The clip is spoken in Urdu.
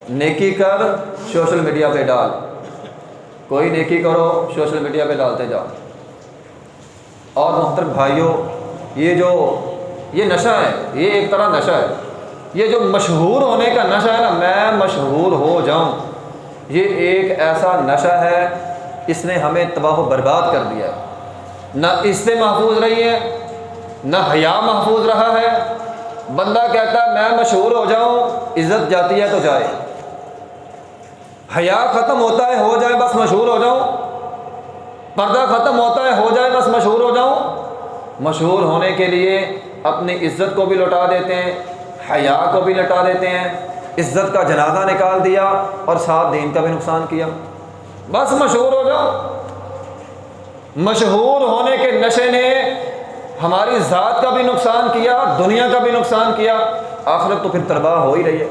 نیکی کر سوشل میڈیا پہ ڈال، کوئی نیکی کرو سوشل میڈیا پہ ڈالتے جاؤ۔ اور محترم بھائیوں، یہ نشہ ہے، یہ ایک طرح نشہ ہے، یہ جو مشہور ہونے کا نشہ ہے نا، میں مشہور ہو جاؤں، یہ ایک ایسا نشہ ہے، اس نے ہمیں تباہ و برباد کر دیا ہے۔ نہ عزتیں محفوظ رہی ہیں، نہ حیا محفوظ رہا ہے۔ بندہ کہتا ہے میں مشہور ہو جاؤں، عزت جاتی ہے تو جائے، حیا ختم ہوتا ہے ہو جائے بس مشہور ہو جاؤں، پردہ ختم ہوتا ہے ہو جائے بس مشہور ہو جاؤں۔ مشہور ہونے کے لیے اپنی عزت کو بھی لوٹا دیتے ہیں، حیا کو بھی لوٹا دیتے ہیں، عزت کا جنازہ نکال دیا اور ساتھ دین کا بھی نقصان کیا، بس مشہور ہو جاؤ۔ مشہور ہونے کے نشے نے ہماری ذات کا بھی نقصان کیا، دنیا کا بھی نقصان کیا، آخرت تو پھر تباہ ہو ہی رہی ہے۔